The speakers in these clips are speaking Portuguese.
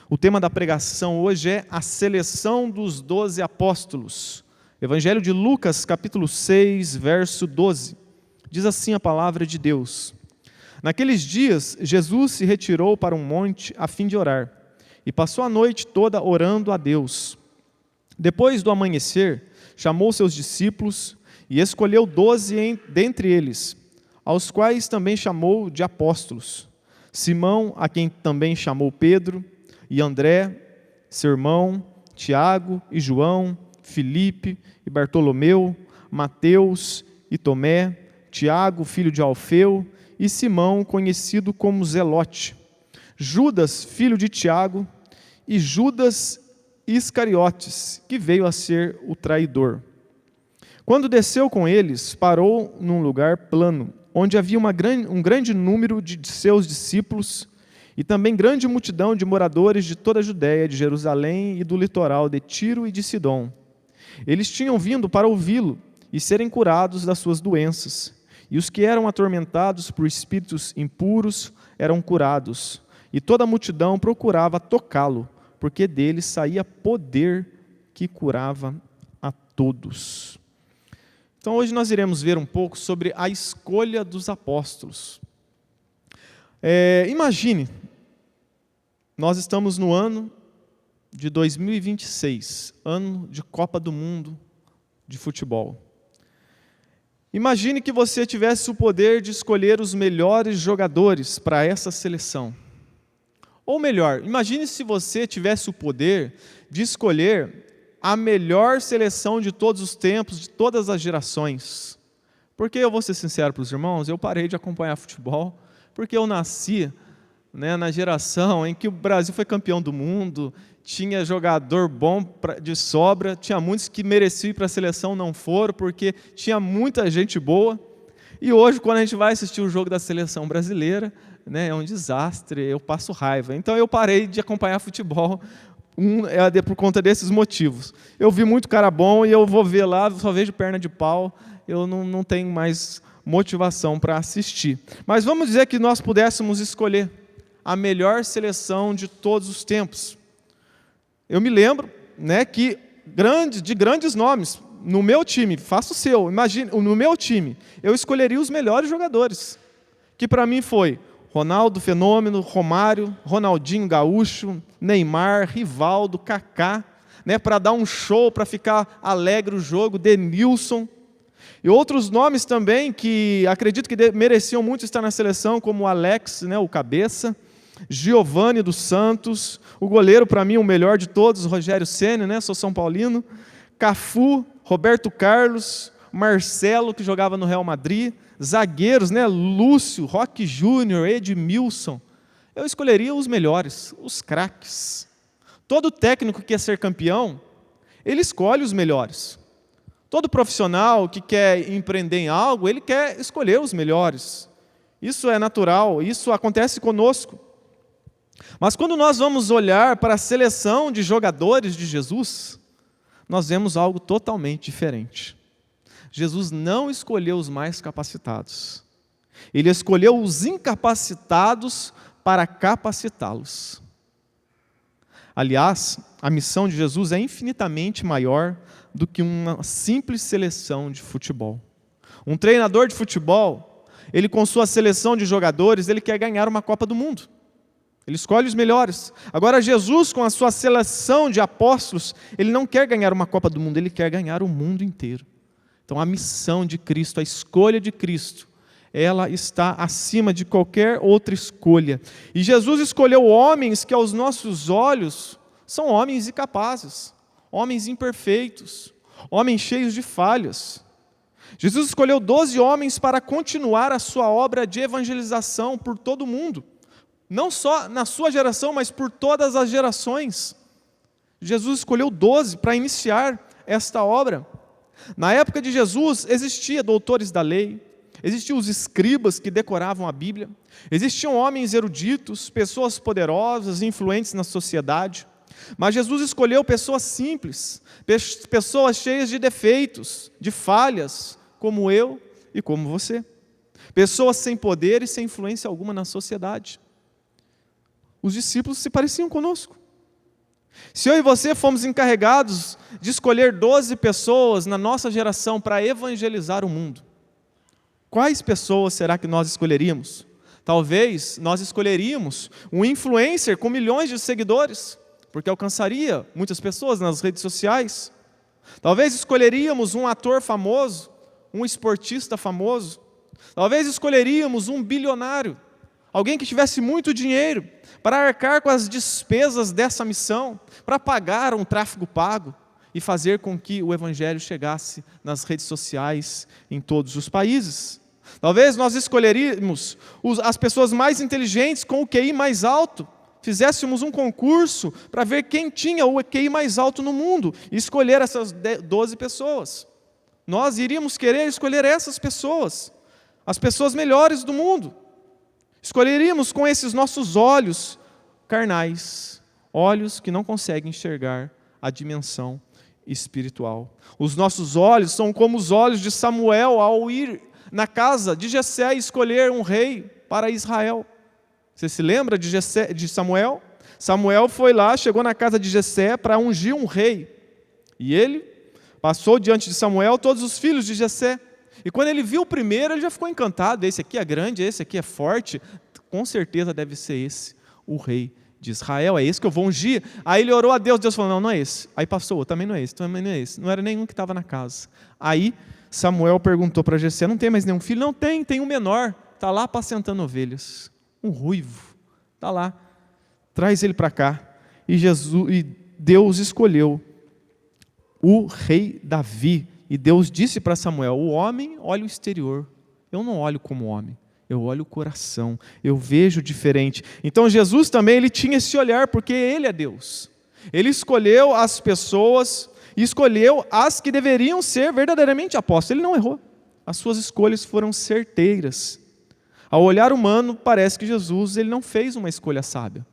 O tema da pregação hoje é a seleção dos 12 apóstolos. Evangelho de Lucas, capítulo 6, verso 12. Diz assim a palavra de Deus: Naqueles dias, Jesus se retirou para um monte a fim de orar, e passou a noite toda orando a Deus. Depois do amanhecer, chamou seus discípulos e escolheu 12 dentre eles, aos quais também chamou de apóstolos: Simão, a quem também chamou Pedro, e André, seu irmão, Tiago e João, Filipe e Bartolomeu, Mateus e Tomé, Tiago, filho de Alfeu, e Simão, conhecido como Zelote, Judas, filho de Tiago, e Judas Iscariotes, que veio a ser o traidor. Quando desceu com eles, parou num lugar plano, onde havia um grande número de seus discípulos, e também grande multidão de moradores de toda a Judéia, de Jerusalém e do litoral de Tiro e de Sidom. Eles tinham vindo para ouvi-lo e serem curados das suas doenças. E os que eram atormentados por espíritos impuros eram curados. E toda a multidão procurava tocá-lo, porque dele saía poder que curava a todos. Então hoje nós iremos ver um pouco sobre a escolha dos apóstolos. Imagine, nós estamos no ano de 2026, ano de Copa do Mundo de futebol. Imagine que você tivesse o poder de escolher os melhores jogadores para essa seleção. Ou melhor, imagine se você tivesse o poder de escolher a melhor seleção de todos os tempos, de todas as gerações. Porque eu vou ser sincero para os irmãos, eu parei de acompanhar futebol, porque eu nasci na geração em que o Brasil foi campeão do mundo, tinha jogador bom de sobra, tinha muitos que mereciam ir para a seleção, não foram, porque tinha muita gente boa. E hoje, quando a gente vai assistir o jogo da seleção brasileira, é um desastre, eu passo raiva. Então eu parei de acompanhar futebol por conta desses motivos. Eu vi muito cara bom e eu vou ver lá, só vejo perna de pau, eu não tenho mais motivação para assistir. Mas vamos dizer que nós pudéssemos escolher a melhor seleção de todos os tempos. Eu me lembro que de grandes nomes, no meu time, faça o seu, imagine, no meu time, eu escolheria os melhores jogadores, que para mim foi Ronaldo Fenômeno, Romário, Ronaldinho Gaúcho, Neymar, Rivaldo, Kaká, para dar um show, para ficar alegre o jogo, Denilson. E outros nomes também que acredito que mereciam muito estar na seleção, como o Alex, o cabeça, Giovani dos Santos, o goleiro para mim o melhor de todos, Rogério Ceni, sou São Paulino, Cafu, Roberto Carlos, Marcelo, que jogava no Real Madrid, zagueiros, Lúcio, Roque Júnior, Edmilson. Eu escolheria os melhores, os craques. Todo técnico que quer ser campeão, ele escolhe os melhores. Todo profissional que quer empreender em algo, ele quer escolher os melhores. Isso é natural, isso acontece conosco. Mas quando nós vamos olhar para a seleção de jogadores de Jesus, nós vemos algo totalmente diferente. Jesus não escolheu os mais capacitados. Ele escolheu os incapacitados para capacitá-los. Aliás, a missão de Jesus é infinitamente maior do que uma simples seleção de futebol. Um treinador de futebol, ele com sua seleção de jogadores, ele quer ganhar uma Copa do Mundo. Ele escolhe os melhores. Agora Jesus, com a sua seleção de apóstolos, ele não quer ganhar uma Copa do Mundo, ele quer ganhar o mundo inteiro. Então a missão de Cristo, a escolha de Cristo, ela está acima de qualquer outra escolha. E Jesus escolheu homens que aos nossos olhos são homens incapazes, homens imperfeitos, homens cheios de falhas. Jesus escolheu 12 homens para continuar a sua obra de evangelização por todo o mundo. Não só na sua geração, mas por todas as gerações. Jesus escolheu 12 para iniciar esta obra. Na época de Jesus, existiam doutores da lei, existiam os escribas que decoravam a Bíblia, existiam homens eruditos, pessoas poderosas, influentes na sociedade, mas Jesus escolheu pessoas simples, pessoas cheias de defeitos, de falhas, como eu e como você, pessoas sem poder e sem influência alguma na sociedade. Os discípulos se pareciam conosco, Se eu e você fomos encarregados de escolher 12 pessoas na nossa geração para evangelizar o mundo, quais pessoas será que nós escolheríamos? Talvez nós escolheríamos um influencer com milhões de seguidores, porque alcançaria muitas pessoas nas redes sociais. Talvez escolheríamos um ator famoso, um esportista famoso. Talvez escolheríamos um bilionário, alguém que tivesse muito dinheiro para arcar com as despesas dessa missão, para pagar um tráfego pago e fazer com que o evangelho chegasse nas redes sociais em todos os países. Talvez nós escolheríamos as pessoas mais inteligentes com o QI mais alto, fizéssemos um concurso para ver quem tinha o QI mais alto no mundo e escolher essas 12 pessoas. Nós iríamos querer escolher essas pessoas, as pessoas melhores do mundo. Escolheríamos com esses nossos olhos carnais, olhos que não conseguem enxergar a dimensão espiritual. Os nossos olhos são como os olhos de Samuel ao ir na casa de Jessé e escolher um rei para Israel. Você se lembra de Samuel? Samuel foi lá, chegou na casa de Jessé para ungir um rei. E ele passou diante de Samuel todos os filhos de Jessé. E quando ele viu o primeiro, ele já ficou encantado. Esse aqui é grande, esse aqui é forte. Com certeza deve ser esse, o rei de Israel. É esse que eu vou ungir. Aí ele orou a Deus, Deus falou, não, não é esse. Aí passou, também não é esse, também não é esse. Não era nenhum que estava na casa. Aí Samuel perguntou para Jessé, não tem mais nenhum filho? Não tem um menor, está lá apacentando ovelhas. Um ruivo, está lá. Traz ele para cá. E Deus escolheu o rei Davi. E Deus disse para Samuel, o homem olha o exterior. Eu não olho como homem, eu olho o coração. Eu vejo diferente. Então Jesus também ele tinha esse olhar, porque Ele é Deus. Ele escolheu as pessoas, e escolheu as que deveriam ser verdadeiramente apóstolos. Ele não errou. As suas escolhas foram certeiras. Ao olhar humano, parece que Jesus ele não fez uma escolha sábia,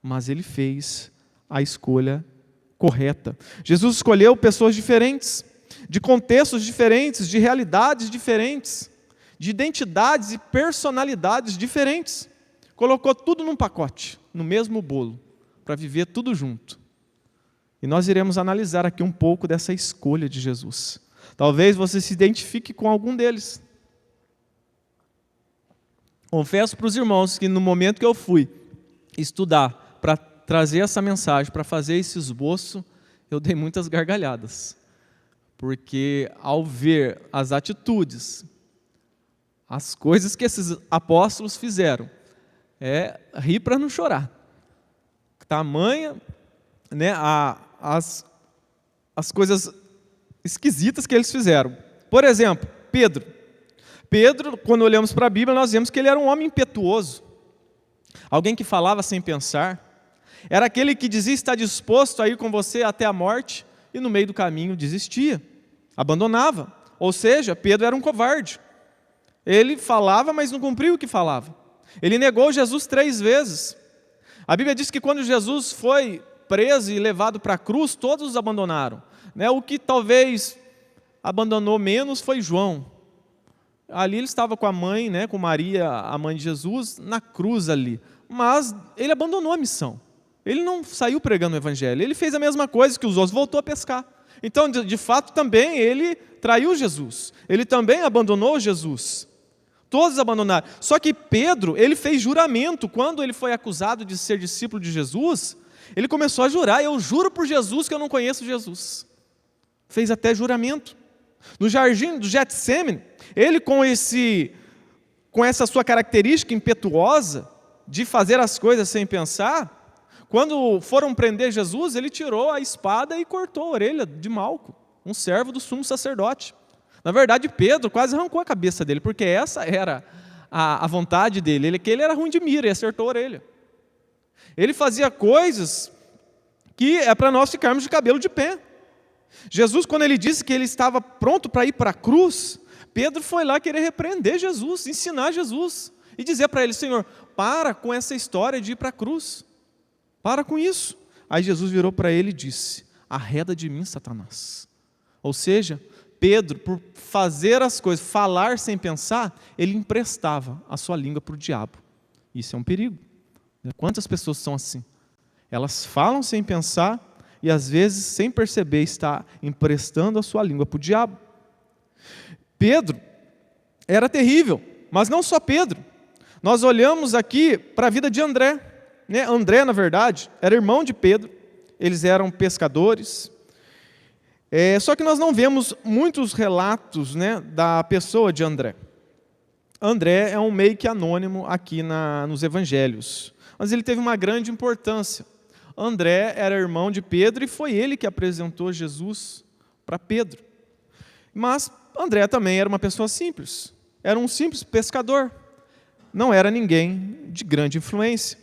mas Ele fez a escolha correta. Jesus escolheu pessoas diferentes, de contextos diferentes, de realidades diferentes, de identidades e personalidades diferentes. Colocou tudo num pacote, no mesmo bolo, para viver tudo junto. E nós iremos analisar aqui um pouco dessa escolha de Jesus. Talvez você se identifique com algum deles. Confesso para os irmãos que no momento que eu fui estudar para trazer essa mensagem, para fazer esse esboço, eu dei muitas gargalhadas. Porque ao ver as atitudes, as coisas que esses apóstolos fizeram, é rir para não chorar. Tamanha, né, as coisas esquisitas que eles fizeram. Por exemplo, Pedro, quando olhamos para a Bíblia, nós vemos que ele era um homem impetuoso, alguém que falava sem pensar, era aquele que dizia estar disposto a ir com você até a morte, e no meio do caminho desistia, abandonava. Ou seja, Pedro era um covarde. Ele falava, mas não cumpria o que falava. Ele negou Jesus 3 vezes. A Bíblia diz que quando Jesus foi preso e levado para a cruz, todos os abandonaram. O que talvez abandonou menos foi João. Ali ele estava com a mãe, com Maria, a mãe de Jesus, na cruz ali. Mas ele abandonou a missão. Ele não saiu pregando o evangelho. Ele fez a mesma coisa que os outros, voltou a pescar. Então, de fato, também ele traiu Jesus. Ele também abandonou Jesus. Todos abandonaram. Só que Pedro, ele fez juramento. Quando ele foi acusado de ser discípulo de Jesus, ele começou a jurar, eu juro por Jesus que eu não conheço Jesus. Fez até juramento. No jardim do Getsemane, ele com essa sua característica impetuosa, de fazer as coisas sem pensar, quando foram prender Jesus, ele tirou a espada e cortou a orelha de Malco, um servo do sumo sacerdote. Na verdade, Pedro quase arrancou a cabeça dele, porque essa era a vontade dele, que ele era ruim de mira e acertou a orelha. Ele fazia coisas que é para nós ficarmos de cabelo de pé. Jesus, quando ele disse que ele estava pronto para ir para a cruz, Pedro foi lá querer repreender Jesus, ensinar Jesus, e dizer para ele, Senhor, para com essa história de ir para a cruz, para com isso. Aí Jesus virou para ele e disse, arreda de mim, Satanás. Ou seja, Pedro, por fazer as coisas, falar sem pensar, ele emprestava a sua língua para o diabo. Isso é um perigo. Quantas pessoas são assim? Elas falam sem pensar e às vezes, sem perceber, está emprestando a sua língua para o diabo. Pedro era terrível, mas não só Pedro. Nós olhamos aqui para a vida de André. André, na verdade, era irmão de Pedro. Eles eram pescadores. Só que nós não vemos muitos relatos, da pessoa de André. André é um meio que anônimo aqui nos evangelhos, mas ele teve uma grande importância. André era irmão de Pedro e foi ele que apresentou Jesus para Pedro. Mas André também era uma pessoa simples, era um simples pescador, não era ninguém de grande influência.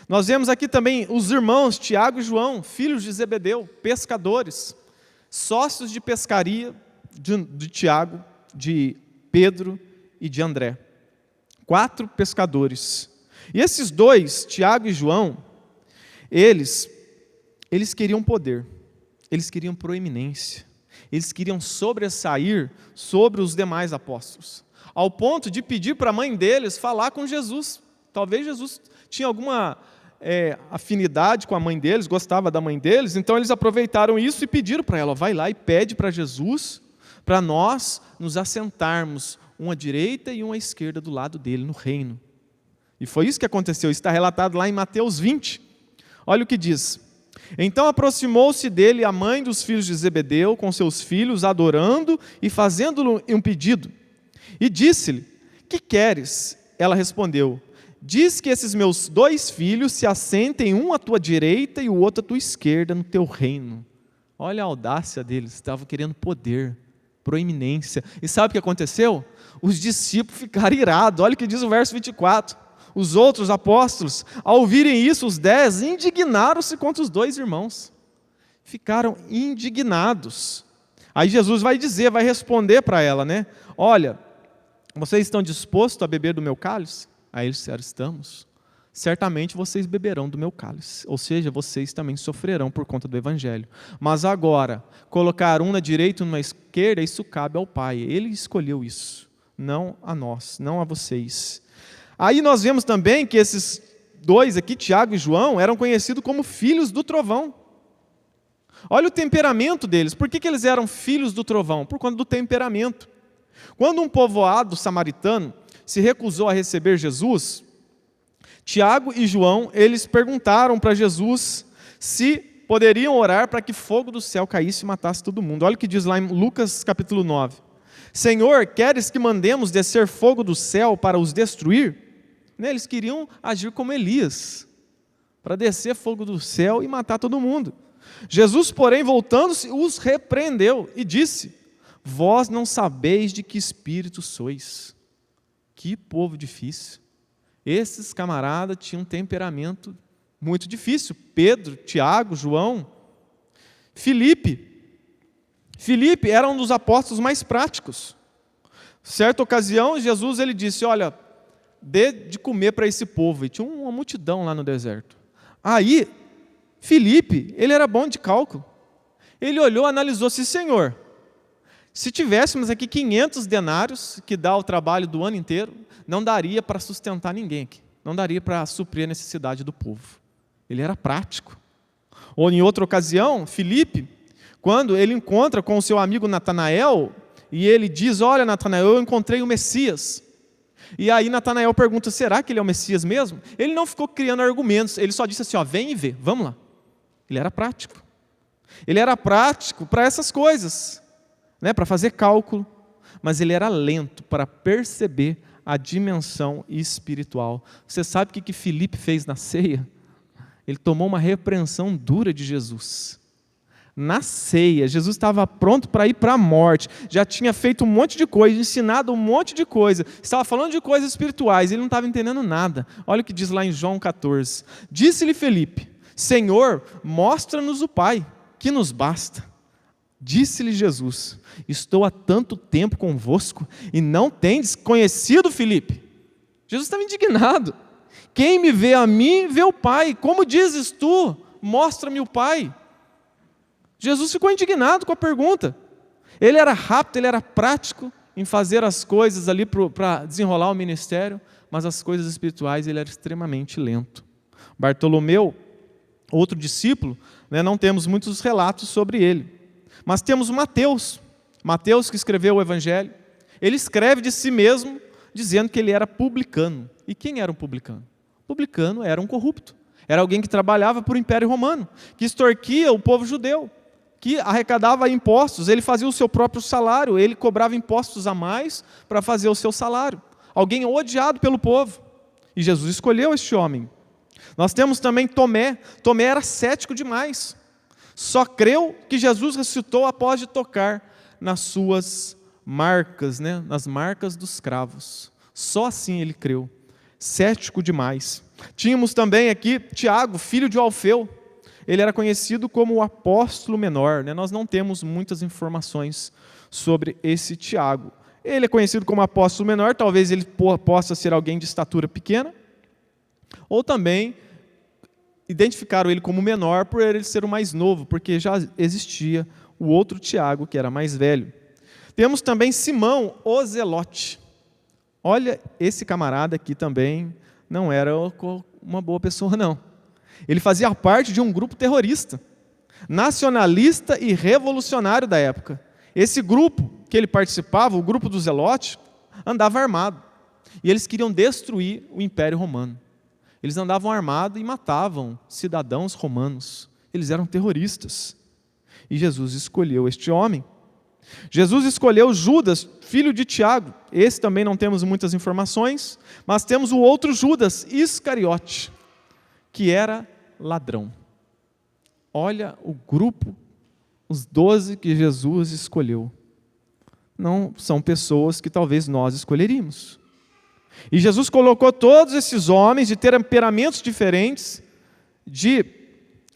Nós vemos aqui também os irmãos Tiago e João, filhos de Zebedeu, pescadores, sócios de pescaria de Tiago, de Pedro e de André. 4 pescadores. E esses dois, Tiago e João, eles queriam poder, eles queriam proeminência, eles queriam sobressair sobre os demais apóstolos, ao ponto de pedir para a mãe deles falar com Jesus. Talvez Jesus tinha alguma afinidade com a mãe deles, gostava da mãe deles, então eles aproveitaram isso e pediram para ela, vai lá e pede para Jesus, para nós nos assentarmos, uma à direita e uma à esquerda do lado dele, no reino. E foi isso que aconteceu, isso está relatado lá em Mateus 20. Olha o que diz. Então aproximou-se dele a mãe dos filhos de Zebedeu, com seus filhos, adorando e fazendo-lhe um pedido. E disse-lhe, que queres? Ela respondeu, diz que esses meus 2 filhos se assentem, um à tua direita e o outro à tua esquerda, no teu reino. Olha a audácia deles, estavam querendo poder, proeminência. E sabe o que aconteceu? Os discípulos ficaram irados, olha o que diz o verso 24. Os outros apóstolos, ao ouvirem isso, os 10, indignaram-se contra os 2 irmãos. Ficaram indignados. Aí Jesus vai responder para ela, olha, vocês estão dispostos a beber do meu cálice? Aí eles disseram, estamos. Certamente vocês beberão do meu cálice. Ou seja, vocês também sofrerão por conta do evangelho. Mas agora, colocar um na direita e um na esquerda, isso cabe ao Pai. Ele escolheu isso, não a nós, não a vocês. Aí nós vemos também que esses 2 aqui, Tiago e João, eram conhecidos como filhos do trovão. Olha o temperamento deles. Por que eles eram filhos do trovão? Por conta do temperamento. Quando um povoado samaritano se recusou a receber Jesus, Tiago e João, eles perguntaram para Jesus se poderiam orar para que fogo do céu caísse e matasse todo mundo. Olha o que diz lá em Lucas capítulo 9. Senhor, queres que mandemos descer fogo do céu para os destruir? Eles queriam agir como Elias, para descer fogo do céu e matar todo mundo. Jesus, porém, voltando-se, os repreendeu e disse, vós não sabeis de que espírito sois. Que povo difícil. Esses camaradas tinham um temperamento muito difícil. Pedro, Tiago, João, Filipe era um dos apóstolos mais práticos. Certa ocasião, Jesus ele disse, olha, dê de comer para esse povo. E tinha uma multidão lá no deserto. Aí, Filipe, ele era bom de cálculo. Ele olhou, analisou, Senhor, se tivéssemos aqui 500 denários, que dá o trabalho do ano inteiro, não daria para sustentar ninguém aqui. Não daria para suprir a necessidade do povo. Ele era prático. Ou em outra ocasião, Filipe, quando ele encontra com o seu amigo Natanael, e ele diz, olha Natanael, eu encontrei o Messias. E aí Natanael pergunta, será que ele é o Messias mesmo? Ele não ficou criando argumentos, ele só disse assim, vem e vê, vamos lá. Ele era prático. Ele era prático para essas coisas, para fazer cálculo, mas ele era lento para perceber a dimensão espiritual. Você sabe o que Filipe fez na ceia? Ele tomou uma repreensão dura de Jesus. Na ceia, Jesus estava pronto para ir para a morte, já tinha feito um monte de coisa, ensinado um monte de coisa, estava falando de coisas espirituais, ele não estava entendendo nada. Olha o que diz lá em João 14. Disse-lhe Filipe, Senhor, mostra-nos o Pai, que nos basta. Disse-lhe Jesus, estou há tanto tempo convosco e não tendes conhecido Filipe. Jesus estava indignado. Quem me vê a mim, vê o Pai. Como dizes tu, mostra-me o Pai. Jesus ficou indignado com a pergunta. Ele era rápido, ele era prático em fazer as coisas ali para desenrolar o ministério, mas as coisas espirituais ele era extremamente lento. Bartolomeu, outro discípulo, né, não temos muitos relatos sobre ele. Mas temos Mateus, que escreveu o Evangelho. Ele escreve de si mesmo, dizendo que ele era publicano. E quem era um publicano? Publicano era um corrupto. Era alguém que trabalhava para o Império Romano, que extorquia o povo judeu, que arrecadava impostos, ele fazia o seu próprio salário, ele cobrava impostos a mais para fazer o seu salário. Alguém odiado pelo povo. E Jesus escolheu este homem. Nós temos também Tomé. Tomé era cético demais. Só creu que Jesus ressuscitou após de tocar nas suas marcas, né? Nas marcas dos cravos. Só assim ele creu. Cético demais. Tínhamos também aqui Tiago, filho de Alfeu. Ele era conhecido como o apóstolo menor, né? Nós não temos muitas informações sobre esse Tiago. Ele é conhecido como apóstolo menor, talvez ele possa ser alguém de estatura pequena, ou também identificaram ele como menor por ele ser o mais novo, porque já existia o outro Tiago, que era mais velho. Temos também Simão, o Zelote. Olha, esse camarada aqui também não era uma boa pessoa, não. Ele fazia parte de um grupo terrorista, nacionalista e revolucionário da época. Esse grupo que ele participava, o grupo dos Zelotes, andava armado. E eles queriam destruir o Império Romano. Eles andavam armados e matavam cidadãos romanos. Eles eram terroristas. E Jesus escolheu este homem. Jesus escolheu Judas, filho de Tiago. Esse também não temos muitas informações, mas temos o outro Judas, Iscariote, que era ladrão. Olha o grupo, os 12 que Jesus escolheu. Não são pessoas que talvez nós escolheríamos. E Jesus colocou todos esses homens de temperamentos diferentes, de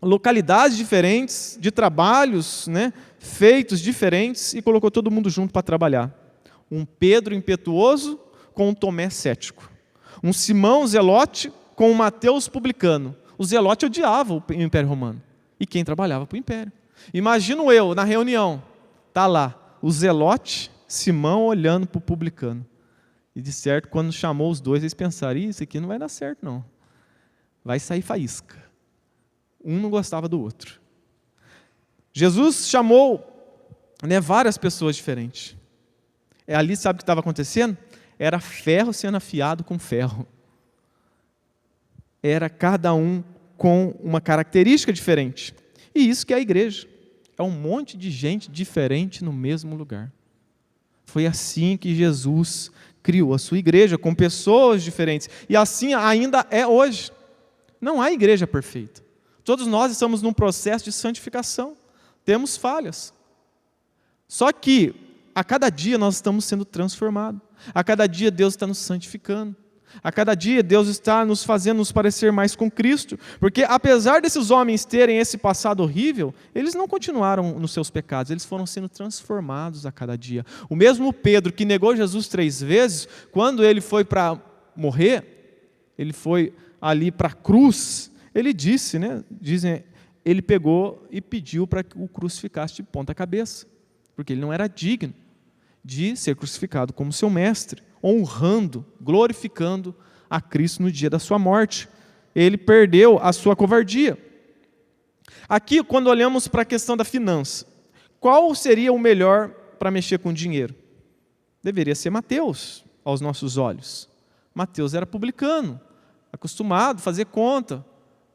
localidades diferentes, de trabalhos, né, feitos diferentes, e colocou todo mundo junto para trabalhar. Um Pedro impetuoso com um Tomé cético. Um Simão zelote com um Mateus publicano. O zelote odiava o Império Romano. E quem trabalhava para o Império. Imagino eu, na reunião, está lá, o zelote, Simão olhando para o publicano. E de certo, quando chamou os dois, eles pensaram, isso aqui não vai dar certo não. Vai sair faísca. Um não gostava do outro. Jesus chamou, né, várias pessoas diferentes. Ali, sabe o que estava acontecendo? Era ferro sendo afiado com ferro. Era cada um com uma característica diferente. E isso que é a igreja. É um monte de gente diferente no mesmo lugar. Foi assim que Jesus criou a sua igreja, com pessoas diferentes. E assim ainda é hoje. Não há igreja perfeita. Todos nós estamos num processo de santificação. Temos falhas. Só que, a cada dia nós estamos sendo transformados. A cada dia Deus está nos santificando. A cada dia Deus está nos fazendo nos parecer mais com Cristo. Porque apesar desses homens terem esse passado horrível, eles não continuaram nos seus pecados, eles foram sendo transformados a cada dia. O mesmo Pedro que negou Jesus 3 vezes, quando ele foi para morrer, ele foi ali para a cruz, ele disse, né? Ele pegou e pediu para que o crucificasse de ponta cabeça, porque ele não era digno de ser crucificado como seu mestre, honrando, glorificando a Cristo no dia da sua morte. Ele perdeu a sua covardia. Aqui, quando olhamos para a questão da finança, qual seria o melhor para mexer com dinheiro? Deveria ser Mateus, aos nossos olhos. Mateus era publicano, acostumado a fazer conta,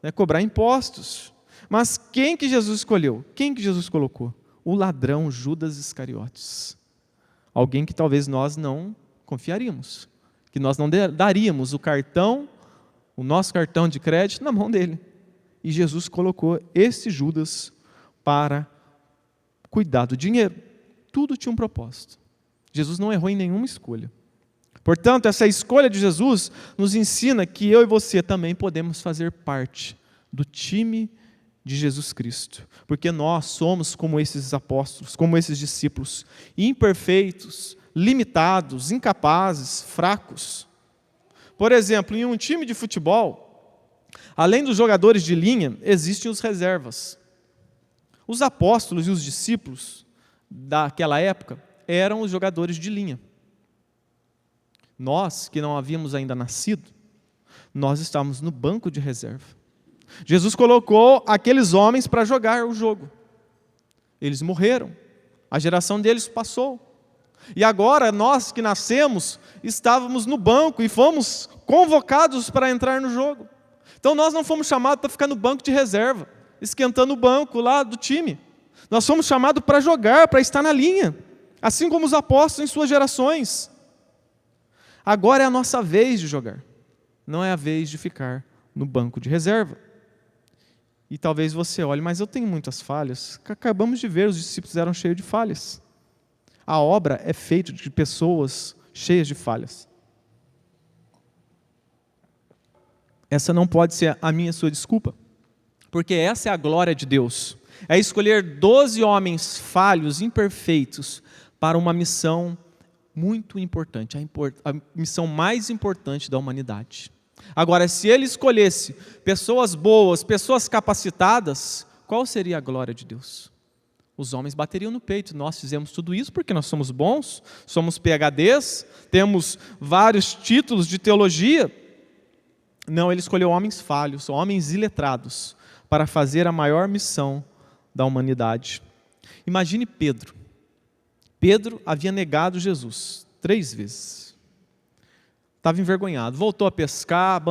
né, cobrar impostos. Mas quem que Jesus escolheu? Quem que Jesus colocou? O ladrão Judas Iscariotes. Alguém que talvez nós não confiaríamos, que nós não daríamos o nosso cartão de crédito na mão dele. E Jesus colocou esse Judas para cuidar do dinheiro. Tudo tinha um propósito. Jesus não errou em nenhuma escolha. Portanto, essa escolha de Jesus nos ensina que eu e você também podemos fazer parte do time de Jesus Cristo, porque nós somos como esses apóstolos, como esses discípulos, imperfeitos, limitados, incapazes, fracos. Por exemplo, em um time de futebol, além dos jogadores de linha, existem os reservas. Os apóstolos e os discípulos daquela época eram os jogadores de linha. Nós, que não havíamos ainda nascido, nós estávamos no banco de reserva. Jesus colocou aqueles homens para jogar o jogo. Eles morreram. A geração deles passou. E agora, nós que nascemos, estávamos no banco e fomos convocados para entrar no jogo. Então, nós não fomos chamados para ficar no banco de reserva, esquentando o banco lá do time. Nós fomos chamados para jogar, para estar na linha, assim como os apóstolos em suas gerações. Agora é a nossa vez de jogar, não é a vez de ficar no banco de reserva. E talvez você olhe, mas eu tenho muitas falhas. Acabamos de ver, os discípulos eram cheios de falhas. A obra é feita de pessoas cheias de falhas. Essa não pode ser a minha e a sua desculpa, porque essa é a glória de Deus. É escolher 12 homens falhos, imperfeitos, para uma missão muito importante, a missão mais importante da humanidade. Agora, se ele escolhesse pessoas boas, pessoas capacitadas, qual seria a glória de Deus? Os homens bateriam no peito, nós fizemos tudo isso porque nós somos bons, somos PhDs, temos vários títulos de teologia. Não, ele escolheu homens falhos, homens iletrados, para fazer a maior missão da humanidade. Imagine Pedro. Pedro havia negado Jesus 3 vezes. Estava envergonhado, voltou a pescar,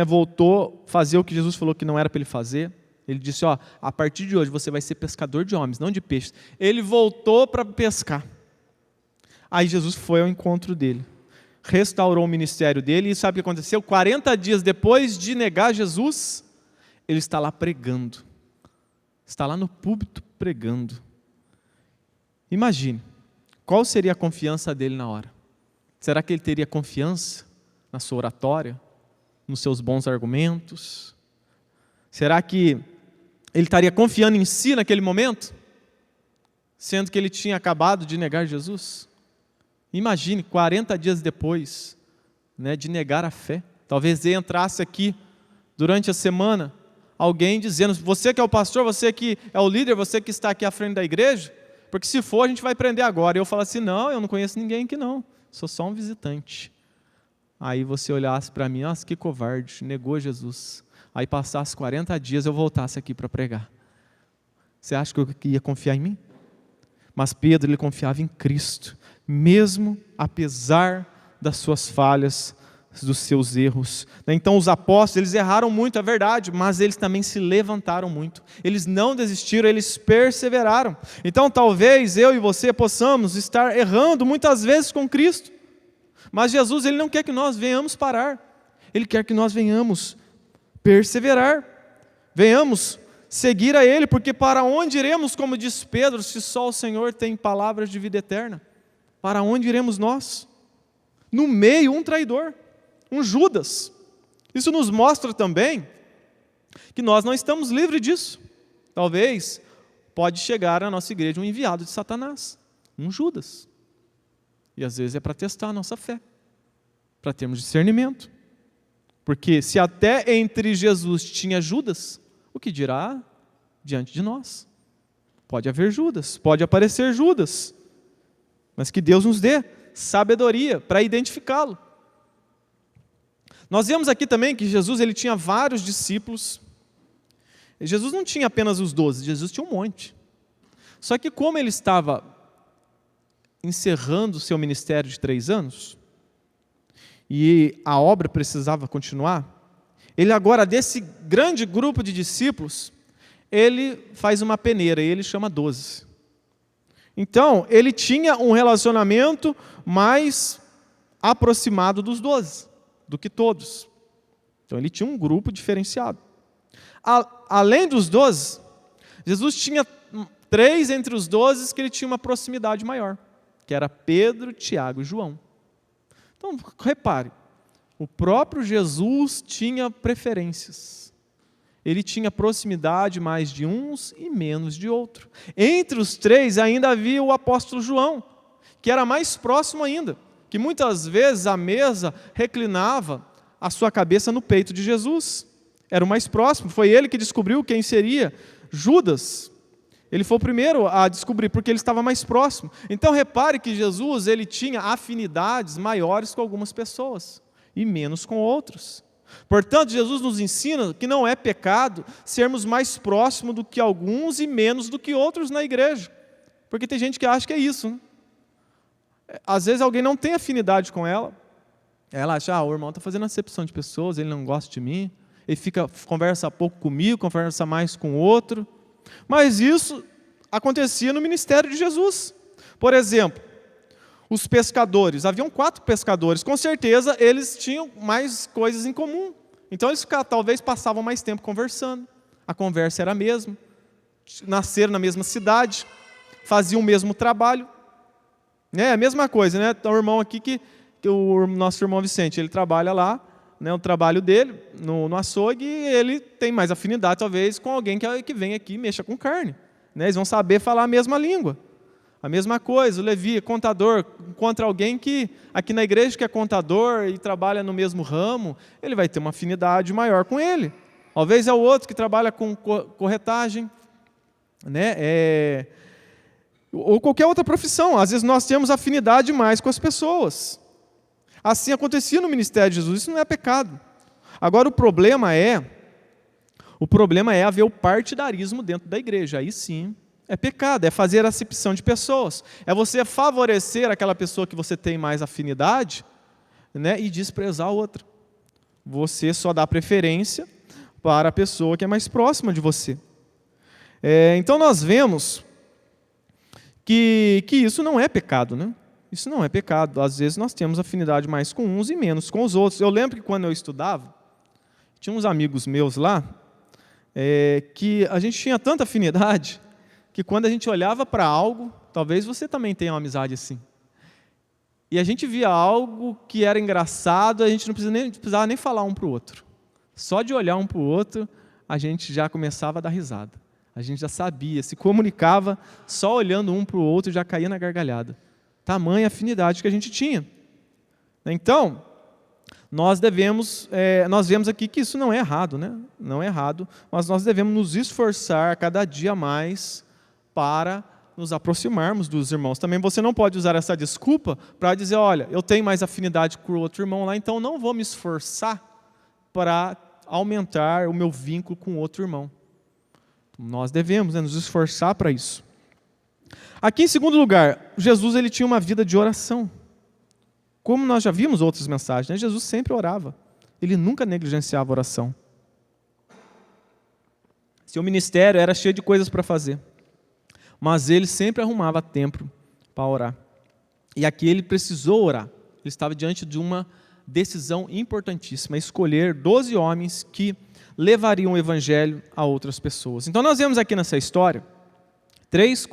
voltou a fazer o que Jesus falou que não era para ele fazer. Ele disse, a partir de hoje você vai ser pescador de homens, não de peixes. Ele voltou para pescar. Aí Jesus foi ao encontro dele, restaurou o ministério dele, e sabe o que aconteceu? 40 dias depois de negar Jesus, ele está lá pregando. Está lá no púlpito pregando. Imagine, qual seria a confiança dele na hora? Será que ele teria confiança na sua oratória, nos seus bons argumentos? Será que ele estaria confiando em si naquele momento? Sendo que ele tinha acabado de negar Jesus? Imagine, 40 dias depois, de negar a fé. Talvez ele entrasse aqui, durante a semana, alguém dizendo, você que é o pastor, você que é o líder, você que está aqui à frente da igreja, porque se for a gente vai prender agora. E eu falo assim, não, eu não conheço ninguém aqui não, sou só um visitante. Aí você olhasse para mim, nossa, que covarde, negou Jesus. Aí passasse 40 dias eu voltasse aqui para pregar. Você acha que eu ia confiar em mim? Mas Pedro, ele confiava em Cristo, mesmo apesar das suas falhas, dos seus erros. Então os apóstolos, eles erraram muito, é verdade, mas eles também se levantaram muito. Eles não desistiram, eles perseveraram. Então talvez eu e você possamos estar errando muitas vezes com Cristo, mas Jesus, ele não quer que nós venhamos parar. Ele quer que nós venhamos perseverar, venhamos seguir a Ele, porque para onde iremos, como diz Pedro, se só o Senhor tem palavras de vida eterna? Para onde iremos nós? No meio, um traidor, um Judas. Isso nos mostra também que nós não estamos livres disso. Talvez pode chegar à nossa igreja um enviado de Satanás, um Judas. E às vezes é para testar a nossa fé, para termos discernimento. Porque se até entre Jesus tinha Judas, o que dirá diante de nós? Pode haver Judas, pode aparecer Judas, mas que Deus nos dê sabedoria para identificá-lo. Nós vemos aqui também que Jesus, ele tinha vários discípulos. Jesus não tinha apenas os 12, Jesus tinha um monte. Só que como ele estava encerrando o seu ministério de 3 anos, e a obra precisava continuar, ele agora, desse grande grupo de discípulos, ele faz uma peneira, e ele chama 12. Então, ele tinha um relacionamento mais aproximado dos 12, do que todos. Então, ele tinha um grupo diferenciado. Além dos 12, Jesus tinha 3 entre os 12 que ele tinha uma proximidade maior, que era Pedro, Tiago e João. Então, repare, o próprio Jesus tinha preferências. Ele tinha proximidade mais de uns e menos de outros. Entre os 3 ainda havia o apóstolo João, que era mais próximo ainda, que muitas vezes à mesa reclinava a sua cabeça no peito de Jesus. Era o mais próximo, foi ele que descobriu quem seria Judas. Ele foi o primeiro a descobrir, porque ele estava mais próximo. Então repare que Jesus, ele tinha afinidades maiores com algumas pessoas e menos com outros. Portanto, Jesus nos ensina que não é pecado sermos mais próximos do que alguns e menos do que outros na igreja. Porque tem gente que acha que é isso, né? Às vezes alguém não tem afinidade com ela. Ela acha, o irmão está fazendo acepção de pessoas, ele não gosta de mim, ele conversa pouco comigo, conversa mais com o outro. Mas isso acontecia no ministério de Jesus. Por exemplo, os pescadores, haviam 4 pescadores, com certeza eles tinham mais coisas em comum. Então eles talvez passavam mais tempo conversando, a conversa era a mesma, nasceram na mesma cidade, faziam o mesmo trabalho. É a mesma coisa, né? Tem um irmão aqui que o nosso irmão Vicente, ele trabalha lá, né, o trabalho dele no açougue, e ele tem mais afinidade talvez com alguém que vem aqui e mexa com carne, né? Eles vão saber falar a mesma língua. A mesma coisa, o Levi, contador, encontra alguém que aqui na igreja que é contador e trabalha no mesmo ramo, ele vai ter uma afinidade maior com ele. Talvez é o outro que trabalha com corretagem, né? Ou qualquer outra profissão. Às vezes nós temos afinidade mais com as pessoas. Assim acontecia no ministério de Jesus, isso não é pecado. Agora o problema é haver o partidarismo dentro da igreja. Aí sim é pecado, é fazer acepção de pessoas. É você favorecer aquela pessoa que você tem mais afinidade, né, e desprezar a outra. Você só dá preferência para a pessoa que é mais próxima de você. Então nós vemos que isso não é pecado, né? Isso não é pecado. Às vezes nós temos afinidade mais com uns e menos com os outros. Eu lembro que quando eu estudava, tinha uns amigos meus lá, que a gente tinha tanta afinidade, que quando a gente olhava para algo, talvez você também tenha uma amizade assim, e a gente via algo que era engraçado, a gente não precisava nem falar um para o outro. Só de olhar um para o outro, a gente já começava a dar risada. A gente já sabia, se comunicava, só olhando um para o outro já caía na gargalhada. Tamanha afinidade que a gente tinha. Então, nós vemos aqui que isso não é errado, né? Não é errado, mas nós devemos nos esforçar cada dia mais para nos aproximarmos dos irmãos. Também você não pode usar essa desculpa para dizer, olha, eu tenho mais afinidade com o outro irmão lá, então não vou me esforçar para aumentar o meu vínculo com o outro irmão. Nós devemos, né, nos esforçar para isso. Aqui, em segundo lugar, Jesus ele tinha uma vida de oração. Como nós já vimos outras mensagens, né? Jesus sempre orava. Ele nunca negligenciava a oração. Seu ministério era cheio de coisas para fazer, mas ele sempre arrumava tempo para orar. E aqui ele precisou orar. Ele estava diante de uma decisão importantíssima, escolher 12 homens que levariam o evangelho a outras pessoas. Então nós vemos aqui nessa história 3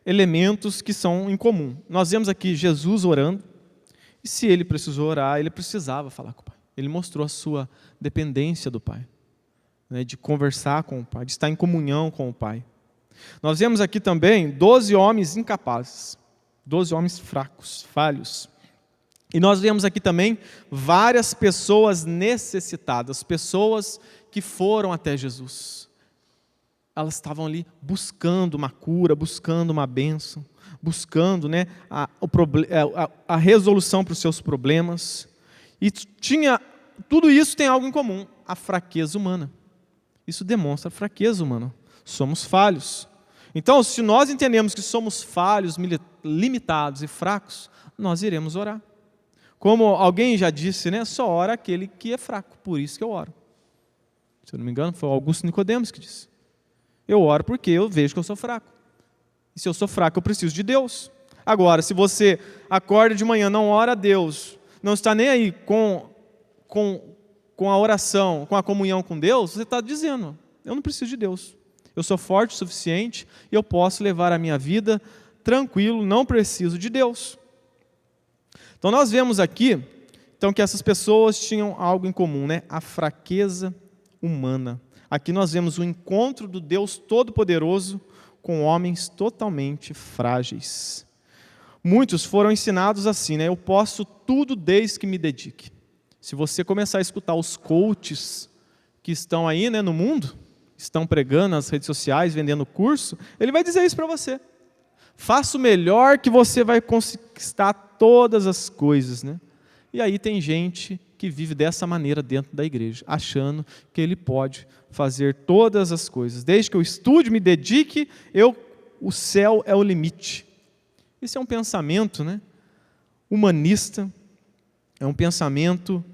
elementos que são em comum. Nós vemos aqui Jesus orando, e se ele precisou orar, ele precisava falar com o Pai. Ele mostrou a sua dependência do Pai, né, de conversar com o Pai, de estar em comunhão com o Pai. Nós vemos aqui também 12 homens incapazes, 12 homens fracos, falhos. E nós vemos aqui também várias pessoas necessitadas, pessoas que foram até Jesus. Elas estavam ali buscando uma cura, buscando uma bênção, buscando, né, a resolução para os seus problemas. E tudo isso tem algo em comum, a fraqueza humana. Isso demonstra a fraqueza humana. Somos falhos. Então, se nós entendemos que somos falhos, limitados e fracos, nós iremos orar. Como alguém já disse, né, só ora aquele que é fraco, por isso que eu oro. Se eu não me engano, foi o Augusto Nicodemos que disse. Eu oro porque eu vejo que eu sou fraco. E se eu sou fraco, eu preciso de Deus. Agora, se você acorda de manhã, não ora a Deus, não está nem aí com a oração, com a comunhão com Deus, você está dizendo, eu não preciso de Deus. Eu sou forte o suficiente e eu posso levar a minha vida tranquilo, não preciso de Deus. Então nós vemos aqui que essas pessoas tinham algo em comum, né? A fraqueza humana. Aqui nós vemos o encontro do Deus Todo-Poderoso com homens totalmente frágeis. Muitos foram ensinados assim, né? Eu posso tudo desde que me dedique. Se você começar a escutar os coaches que estão aí, né, no mundo, estão pregando nas redes sociais, vendendo curso, ele vai dizer isso para você. Faça o melhor que você vai conquistar todas as coisas, né? E aí tem gente que que vive dessa maneira dentro da igreja, achando que ele pode fazer todas as coisas. Desde que eu estude, me dedique, o céu é o limite. Esse é um pensamento, né, humanista, é um pensamento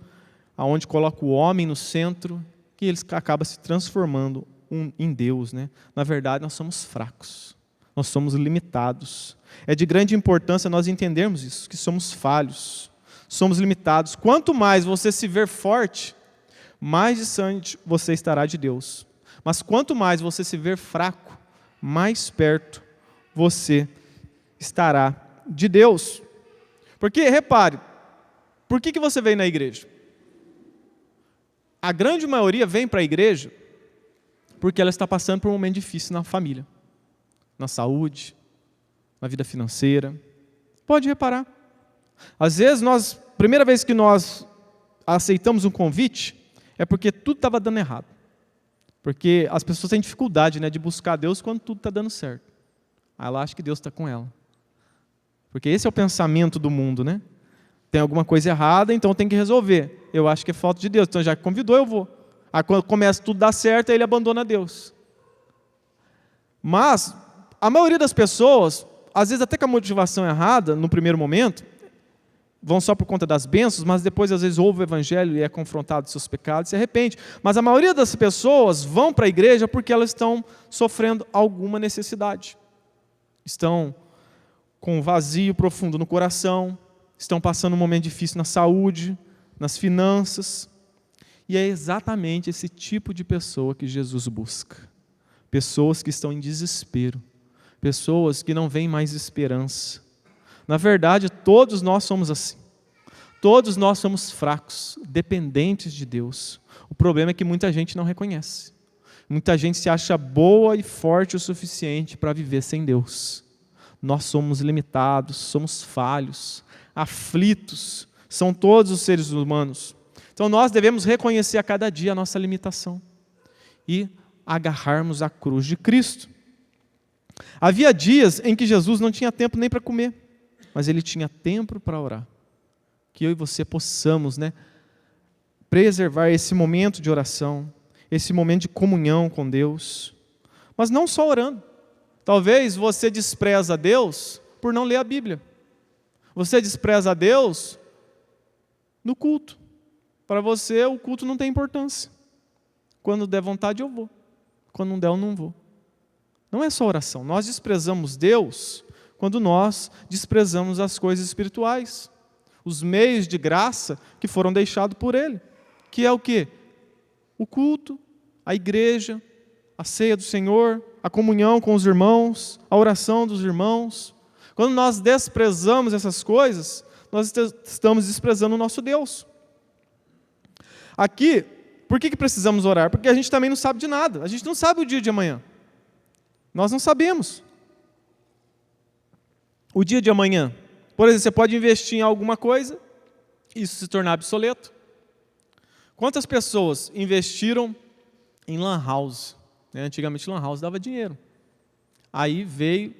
onde coloca o homem no centro, que ele acaba se transformando em Deus, né? Na verdade, nós somos fracos, nós somos limitados. É de grande importância nós entendermos isso, que somos falhos, somos limitados. Quanto mais você se ver forte, mais distante você estará de Deus. Mas quanto mais você se ver fraco, mais perto você estará de Deus. Porque, repare, por que você vem na igreja? A grande maioria vem para a igreja porque ela está passando por um momento difícil na família, na saúde, na vida financeira. Pode reparar. Às vezes, primeira vez que nós aceitamos um convite, é porque tudo estava dando errado. Porque as pessoas têm dificuldade, né, de buscar Deus quando tudo está dando certo. Aí ela acha que Deus está com ela. Porque esse é o pensamento do mundo, né? Tem alguma coisa errada, então tem que resolver. Eu acho que é falta de Deus, então já que convidou, eu vou. Aí quando começa tudo a dar certo, aí ele abandona Deus. Mas a maioria das pessoas, às vezes até com a motivação errada, no primeiro momento, vão só por conta das bênçãos, mas depois às vezes ouve o evangelho e é confrontado dos seus pecados e se arrepende. Mas a maioria das pessoas vão para a igreja porque elas estão sofrendo alguma necessidade. Estão com um vazio profundo no coração, estão passando um momento difícil na saúde, nas finanças. E é exatamente esse tipo de pessoa que Jesus busca. Pessoas que estão em desespero, pessoas que não veem mais esperança. Na verdade, todos nós somos assim. Todos nós somos fracos, dependentes de Deus. O problema é que muita gente não reconhece. Muita gente se acha boa e forte o suficiente para viver sem Deus. Nós somos limitados, somos falhos, aflitos, são todos os seres humanos. Então nós devemos reconhecer a cada dia a nossa limitação e agarrarmos a cruz de Cristo. Havia dias em que Jesus não tinha tempo nem para comer, mas ele tinha tempo para orar. Que eu e você possamos, né, preservar esse momento de oração, esse momento de comunhão com Deus, mas não só orando. Talvez você despreza a Deus por não ler a Bíblia. Você despreza a Deus no culto. Para você, o culto não tem importância. Quando der vontade, eu vou. Quando não der, eu não vou. Não é só oração. Nós desprezamos Deus quando nós desprezamos as coisas espirituais. Os meios de graça que foram deixados por Ele. Que é o quê? O culto, a igreja, a ceia do Senhor, a comunhão com os irmãos, a oração dos irmãos. Quando nós desprezamos essas coisas, nós estamos desprezando o nosso Deus. Aqui, por que precisamos orar? Porque a gente também não sabe de nada. A gente não sabe o dia de amanhã. Nós não sabemos. O dia de amanhã, por exemplo, você pode investir em alguma coisa e isso se tornar obsoleto. Quantas pessoas investiram em lan house? Antigamente lan house dava dinheiro. Aí veio,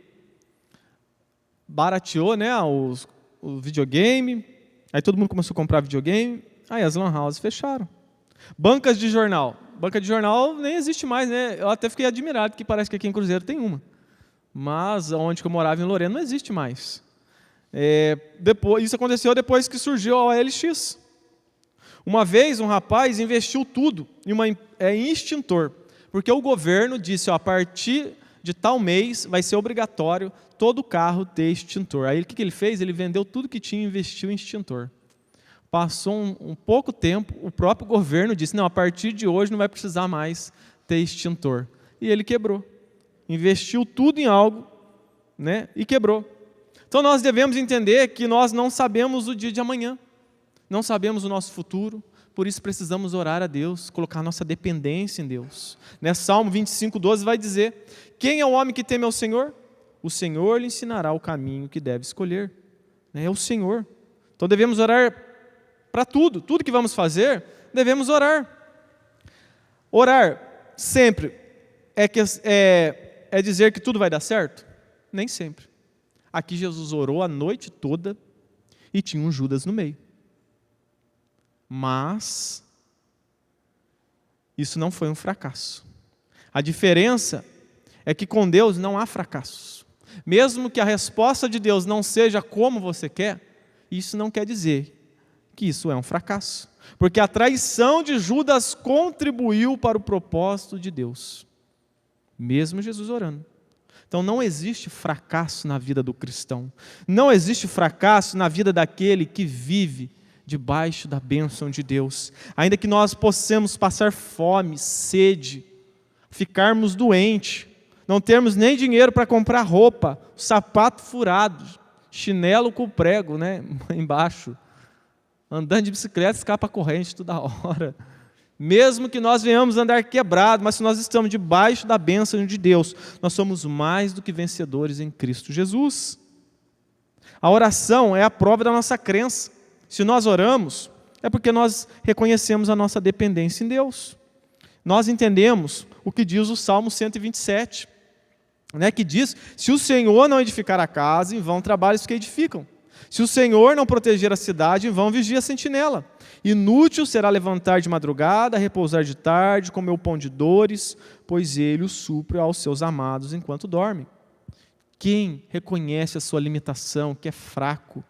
barateou, né, o videogame, aí todo mundo começou a comprar videogame, aí as lan houses fecharam. Bancas de jornal. Banca de jornal nem existe mais, né? Eu até fiquei admirado, que parece que aqui em Cruzeiro tem uma. Mas onde eu morava, em Lorena, não existe mais. Isso aconteceu depois que surgiu a OLX. Uma vez um rapaz investiu tudo em extintor, porque o governo disse, a partir de tal mês vai ser obrigatório todo carro ter extintor. Aí o que ele fez? Ele vendeu tudo que tinha e investiu em extintor. Passou um pouco tempo, o próprio governo disse, não, a partir de hoje não vai precisar mais ter extintor. E ele quebrou. Investiu tudo em algo, né, e quebrou. Então nós devemos entender que nós não sabemos o dia de amanhã, não sabemos o nosso futuro, por isso precisamos orar a Deus, colocar nossa dependência em Deus. Salmo 25:12 vai dizer, quem é o homem que teme ao Senhor? O Senhor lhe ensinará o caminho que deve escolher. É o Senhor. Então devemos orar para tudo que vamos fazer, devemos orar. Orar sempre é dizer que tudo vai dar certo? Nem sempre. Aqui Jesus orou a noite toda e tinha um Judas no meio. Mas isso não foi um fracasso. A diferença é que com Deus não há fracassos. Mesmo que a resposta de Deus não seja como você quer, isso não quer dizer que isso é um fracasso. Porque a traição de Judas contribuiu para o propósito de Deus. Mesmo Jesus orando. Então não existe fracasso na vida do cristão. Não existe fracasso na vida daquele que vive debaixo da bênção de Deus. Ainda que nós possamos passar fome, sede, ficarmos doentes, não termos nem dinheiro para comprar roupa, sapato furado, chinelo com prego, né, embaixo, andando de bicicleta, escapa a corrente toda hora. Mesmo que nós venhamos andar quebrado, mas se nós estamos debaixo da bênção de Deus, nós somos mais do que vencedores em Cristo Jesus. A oração é a prova da nossa crença. Se nós oramos, é porque nós reconhecemos a nossa dependência em Deus. Nós entendemos o que diz o Salmo 127, né, que diz: se o Senhor não edificar a casa, em vão trabalham os que edificam. Se o Senhor não proteger a cidade, em vão vigia a sentinela. Inútil será levantar de madrugada, repousar de tarde, comer o pão de dores, pois ele o supre aos seus amados enquanto dormem. Quem reconhece a sua limitação, que é fraco,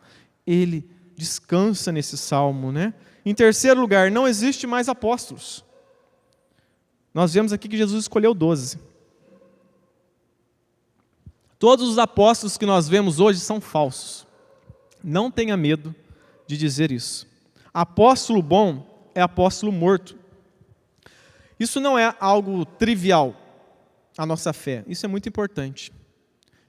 ele descansa nesse salmo, né? Em terceiro lugar, não existe mais apóstolos. Nós vemos aqui que Jesus escolheu 12. Todos os apóstolos que nós vemos hoje são falsos. Não tenha medo de dizer isso. Apóstolo bom é apóstolo morto. Isso não é algo trivial, a nossa fé. Isso é muito importante.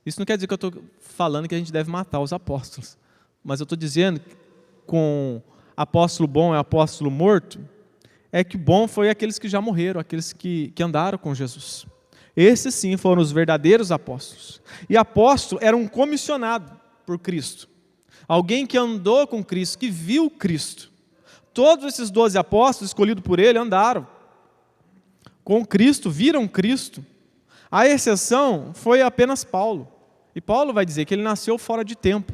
Isso não quer dizer que eu estou falando que a gente deve matar os apóstolos. Mas eu estou dizendo que com apóstolo bom é apóstolo morto, é que bom foi aqueles que já morreram, aqueles que andaram com Jesus. Esses sim foram os verdadeiros apóstolos. E apóstolo era um comissionado por Cristo. Alguém que andou com Cristo, que viu Cristo. Todos esses 12 apóstolos escolhidos por ele andaram com Cristo, viram Cristo. A exceção foi apenas Paulo. E Paulo vai dizer que ele nasceu fora de tempo.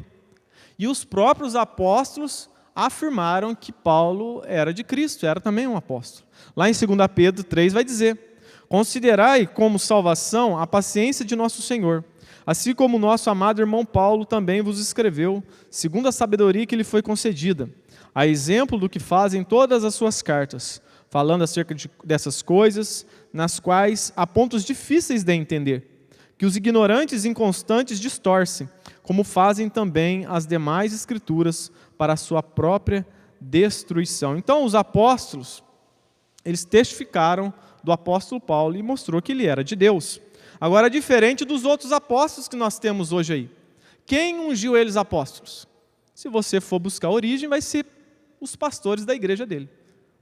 E os próprios apóstolos afirmaram que Paulo era de Cristo, era também um apóstolo. Lá em 2 Pedro 3 vai dizer: considerai como salvação a paciência de nosso Senhor, assim como o nosso amado irmão Paulo também vos escreveu, segundo a sabedoria que lhe foi concedida, a exemplo do que fazem todas as suas cartas, falando acerca dessas coisas, nas quais há pontos difíceis de entender, que os ignorantes e inconstantes distorcem, como fazem também as demais escrituras para a sua própria destruição. Então os apóstolos, eles testificaram do apóstolo Paulo e mostrou que ele era de Deus. Agora, diferente dos outros apóstolos que nós temos hoje aí. Quem ungiu eles apóstolos? Se você for buscar a origem, vai ser os pastores da igreja dele,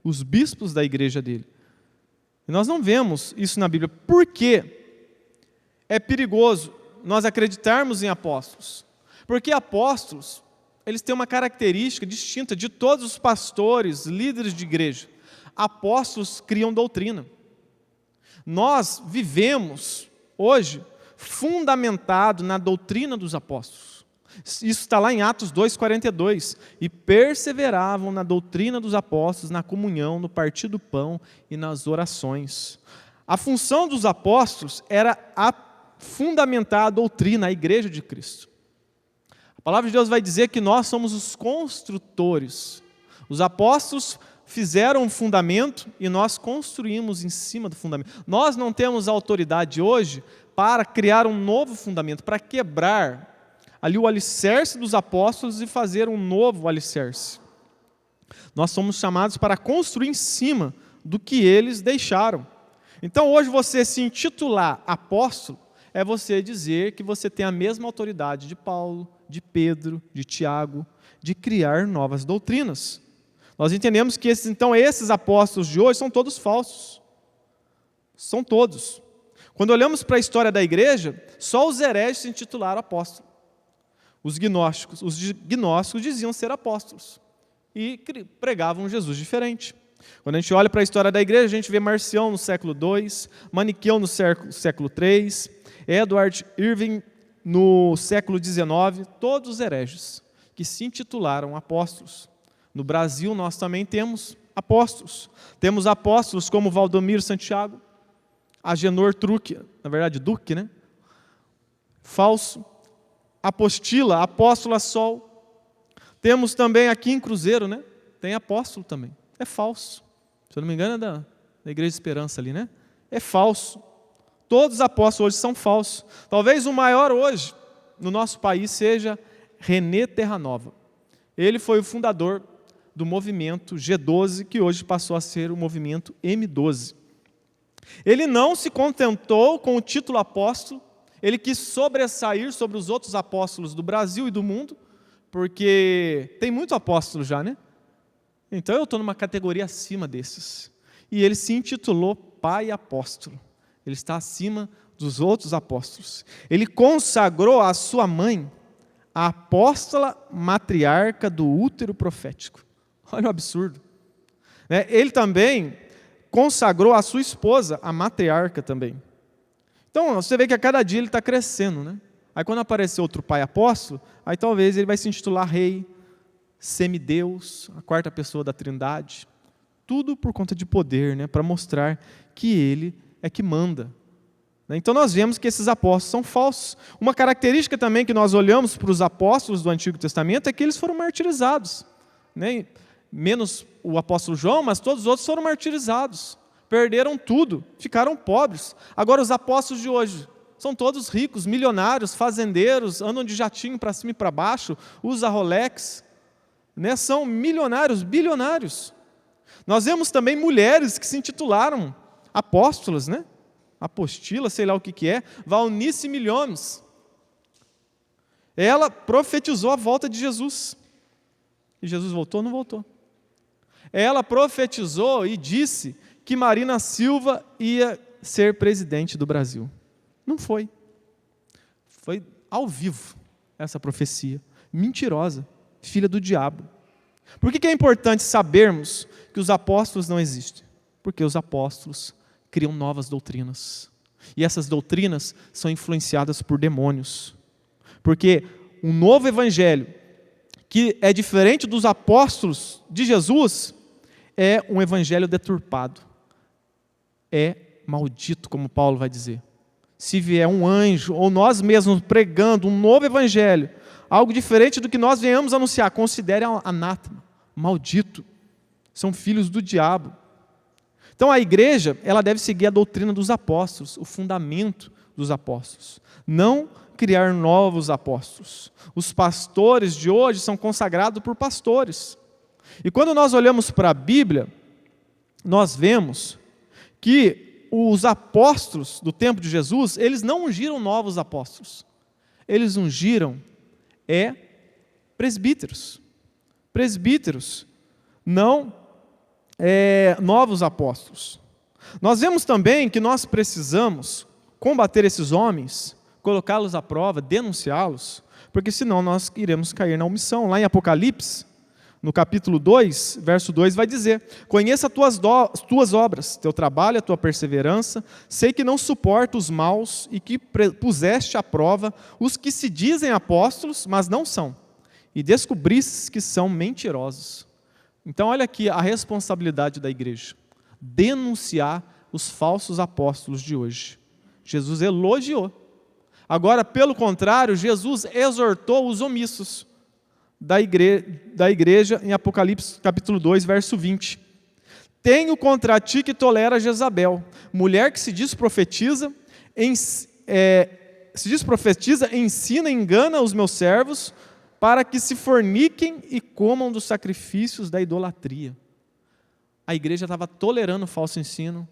os bispos da igreja dele. E nós não vemos isso na Bíblia. Por quê? É perigoso nós acreditarmos em apóstolos. Porque apóstolos, eles têm uma característica distinta de todos os pastores, líderes de igreja. Apóstolos criam doutrina. Nós vivemos hoje fundamentado na doutrina dos apóstolos. Isso está lá em Atos 2,42. E perseveravam na doutrina dos apóstolos, na comunhão, no partir do pão e nas orações. A função dos apóstolos era fundamentar a doutrina, a igreja de Cristo. A palavra de Deus vai dizer que nós somos os construtores. Os apóstolos fizeram um fundamento e nós construímos em cima do fundamento. Nós não temos autoridade hoje para criar um novo fundamento, para quebrar ali o alicerce dos apóstolos e fazer um novo alicerce. Nós somos chamados para construir em cima do que eles deixaram. Então hoje você se intitular apóstolo é você dizer que você tem a mesma autoridade de Paulo, de Pedro, de Tiago, de criar novas doutrinas. Nós entendemos que esses apóstolos de hoje são todos falsos. São todos. Quando olhamos para a história da igreja, só os hereges se intitularam apóstolos. Os gnósticos diziam ser apóstolos e pregavam Jesus diferente. Quando a gente olha para a história da igreja, a gente vê Marcião no século II, Maniqueu no século III, Edward Irving no século XIX, todos os hereges que se intitularam apóstolos. No Brasil, nós também temos apóstolos. Temos apóstolos como Valdomiro Santiago, Agenor Truque, na verdade, Duque, né? Falso. Apostila, Apóstola Sol. Temos também aqui em Cruzeiro, né? Tem apóstolo também. É falso. Se eu não me engano, é da Igreja de Esperança ali, né? É falso. Todos os apóstolos hoje são falsos. Talvez o maior hoje no nosso país seja René Terranova. Ele foi o fundador do movimento G12, que hoje passou a ser o movimento M12. Ele não se contentou com o título apóstolo, ele quis sobressair sobre os outros apóstolos do Brasil e do mundo, porque tem muito apóstolo já, né? Então eu estou numa categoria acima desses. E ele se intitulou Pai Apóstolo. Ele está acima dos outros apóstolos. Ele consagrou a sua mãe a apóstola matriarca do útero profético. Olha o absurdo. Ele também consagrou a sua esposa, a matriarca também. Então, você vê que a cada dia ele está crescendo, né? Aí quando aparecer outro pai apóstolo, aí talvez ele vai se intitular rei, semideus, a quarta pessoa da Trindade. Tudo por conta de poder, né? Para mostrar que ele é que manda. Então nós vemos que esses apóstolos são falsos. Uma característica também que nós olhamos para os apóstolos do Antigo Testamento é que eles foram martirizados, né? Menos o apóstolo João, mas todos os outros foram martirizados. Perderam tudo, ficaram pobres. Agora os apóstolos de hoje são todos ricos, milionários, fazendeiros, andam de jatinho para cima e para baixo, usam Rolex, né? São milionários, bilionários. Nós vemos também mulheres que se intitularam apóstolas, né? Apostila, sei lá o que é, Valnice Milhomes. Ela profetizou a volta de Jesus. E Jesus voltou ou não voltou? Ela profetizou e disse que Marina Silva ia ser presidente do Brasil. Não foi. Foi ao vivo essa profecia. Mentirosa, filha do diabo. Por que é importante sabermos que os apóstolos não existem? Porque os apóstolos criam novas doutrinas. E essas doutrinas são influenciadas por demônios. Porque um novo evangelho, que é diferente dos apóstolos de Jesus, é um evangelho deturpado. É maldito, como Paulo vai dizer. Se vier um anjo, ou nós mesmos pregando um novo evangelho, algo diferente do que nós venhamos anunciar, considere anátema, maldito. São filhos do diabo. Então a igreja, ela deve seguir a doutrina dos apóstolos, o fundamento dos apóstolos. Não criar novos apóstolos. Os pastores de hoje são consagrados por pastores. E quando nós olhamos para a Bíblia, nós vemos que os apóstolos do tempo de Jesus, eles não ungiram novos apóstolos. Eles ungiram presbíteros. Presbíteros, não novos apóstolos. Nós vemos também que nós precisamos combater esses homens, colocá-los à prova, denunciá-los, porque senão nós iremos cair na omissão. Lá em Apocalipse, no capítulo 2, verso 2, vai dizer: conheça as tuas obras, teu trabalho, a tua perseverança, sei que não suporto os maus e que puseste à prova os que se dizem apóstolos, mas não são, e descobristes que são mentirosos. Então olha aqui a responsabilidade da igreja, denunciar os falsos apóstolos de hoje. Jesus elogiou. Agora, pelo contrário, Jesus exortou os omissos da igreja em Apocalipse capítulo 2, verso 20. Tenho contra ti que tolera Jezabel, mulher que se diz profetiza, ensina e engana os meus servos, para que se forniquem e comam dos sacrifícios da idolatria. A igreja estava tolerando o falso ensino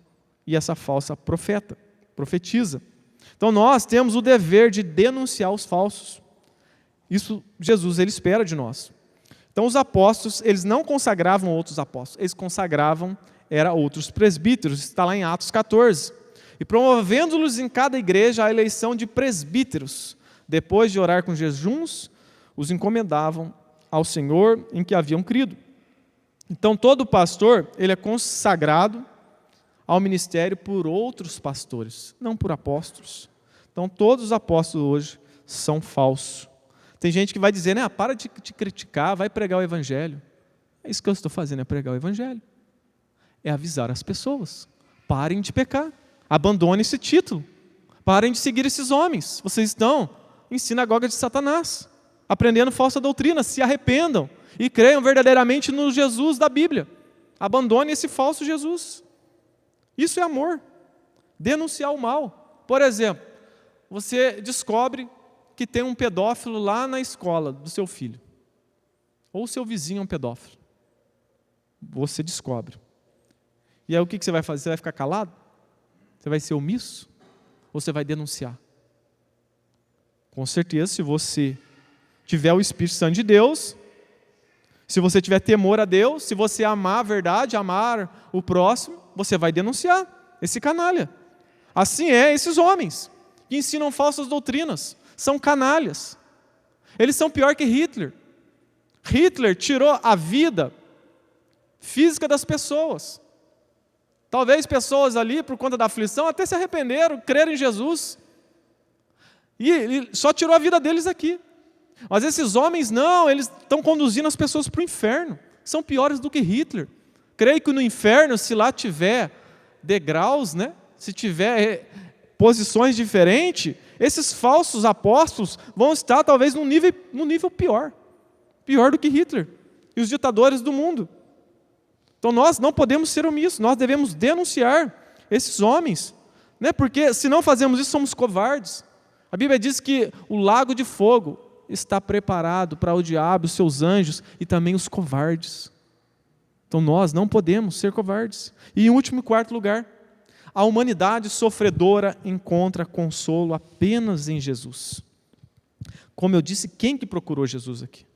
e essa falsa profetiza. Então nós temos o dever de denunciar os falsos. Isso Jesus ele espera de nós. Então os apóstolos, eles não consagravam outros apóstolos, eles consagravam outros presbíteros, está lá em Atos 14. E promovendo-los em cada igreja a eleição de presbíteros, depois de orar com jejuns, os encomendavam ao Senhor em que haviam crido. Então todo pastor, ele é consagrado ao ministério por outros pastores, não por apóstolos. Então todos os apóstolos hoje são falsos. Tem gente que vai dizer, para de criticar, vai pregar o evangelho. É isso que eu estou fazendo, é pregar o Evangelho. É avisar as pessoas. Parem de pecar. Abandonem esse título. Parem de seguir esses homens. Vocês estão em sinagoga de Satanás, aprendendo falsa doutrina. Se arrependam e creiam verdadeiramente no Jesus da Bíblia. Abandone esse falso Jesus. Isso é amor. Denunciar o mal. Por exemplo, você descobre que tem um pedófilo lá na escola do seu filho. Ou o seu vizinho é um pedófilo. Você descobre. E aí o que você vai fazer? Você vai ficar calado? Você vai ser omisso? Ou você vai denunciar? Com certeza, se você tiver o Espírito Santo de Deus, se você tiver temor a Deus, se você amar a verdade, amar o próximo, você vai denunciar esse canalha. Assim esses homens que ensinam falsas doutrinas. São canalhas. Eles são pior que Hitler. Hitler tirou a vida física das pessoas. Talvez pessoas ali, por conta da aflição, até se arrependeram, creram em Jesus. E só tirou a vida deles aqui. Mas esses homens não, eles estão conduzindo as pessoas para o inferno. São piores do que Hitler. Creio que no inferno, se lá tiver degraus, se tiver posições diferentes, esses falsos apóstolos vão estar talvez num nível pior do que Hitler e os ditadores do mundo. Então nós não podemos ser omissos, nós devemos denunciar esses homens, porque se não fazemos isso somos covardes. A Bíblia diz que o lago de fogo está preparado para o diabo, os seus anjos e também os covardes. Então nós não podemos ser covardes. E em último e quarto lugar, a humanidade sofredora encontra consolo apenas em Jesus. Como eu disse, quem que procurou Jesus aqui?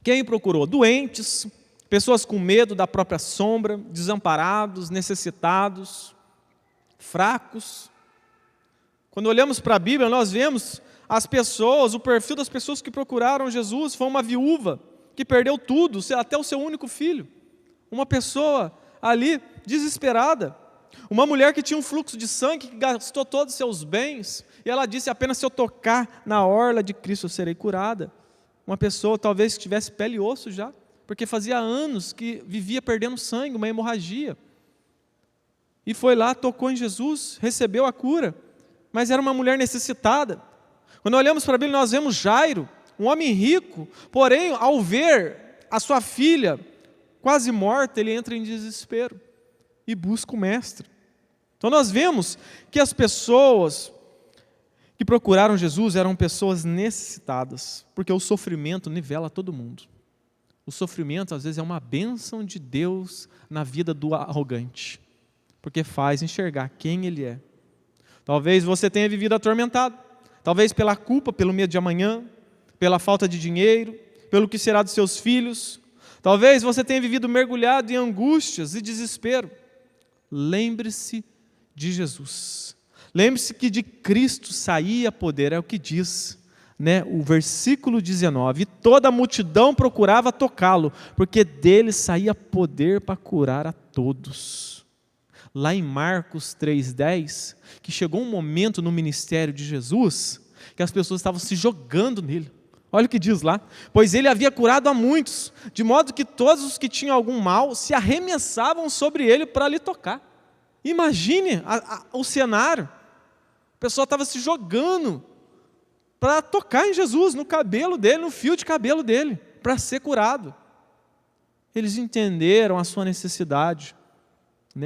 Quem procurou? Doentes, pessoas com medo da própria sombra, desamparados, necessitados, fracos. Quando olhamos para a Bíblia, nós vemos as pessoas, o perfil das pessoas que procuraram Jesus. Foi uma viúva que perdeu tudo, até o seu único filho. Uma pessoa ali desesperada. Uma mulher que tinha um fluxo de sangue, que gastou todos os seus bens, e ela disse: apenas se eu tocar na orla de Cristo eu serei curada. Uma pessoa talvez que tivesse pele e osso já, porque fazia anos que vivia perdendo sangue, uma hemorragia. E foi lá, tocou em Jesus, recebeu a cura, mas era uma mulher necessitada. Quando olhamos para a Bíblia, nós vemos Jairo, um homem rico, porém, ao ver a sua filha quase morta, ele entra em desespero e busca o mestre. Então nós vemos que as pessoas que procuraram Jesus eram pessoas necessitadas, porque o sofrimento nivela todo mundo. O sofrimento às vezes é uma bênção de Deus na vida do arrogante, porque faz enxergar quem ele é. Talvez você tenha vivido atormentado, talvez pela culpa, pelo medo de amanhã, pela falta de dinheiro, pelo que será dos seus filhos. Talvez você tenha vivido mergulhado em angústias e desespero. Lembre-se de Jesus. Lembre-se que de Cristo saía poder, é o que diz, o versículo 19. E toda a multidão procurava tocá-lo, porque dele saía poder para curar a todos. Lá em Marcos 3,10, que chegou um momento no ministério de Jesus, que as pessoas estavam se jogando nele. Olha o que diz lá: pois ele havia curado a muitos, de modo que todos os que tinham algum mal se arremessavam sobre ele para lhe tocar. Imagine o cenário. A pessoa estava se jogando para tocar em Jesus, no cabelo dele, no fio de cabelo dele, para ser curado. Eles entenderam a sua necessidade,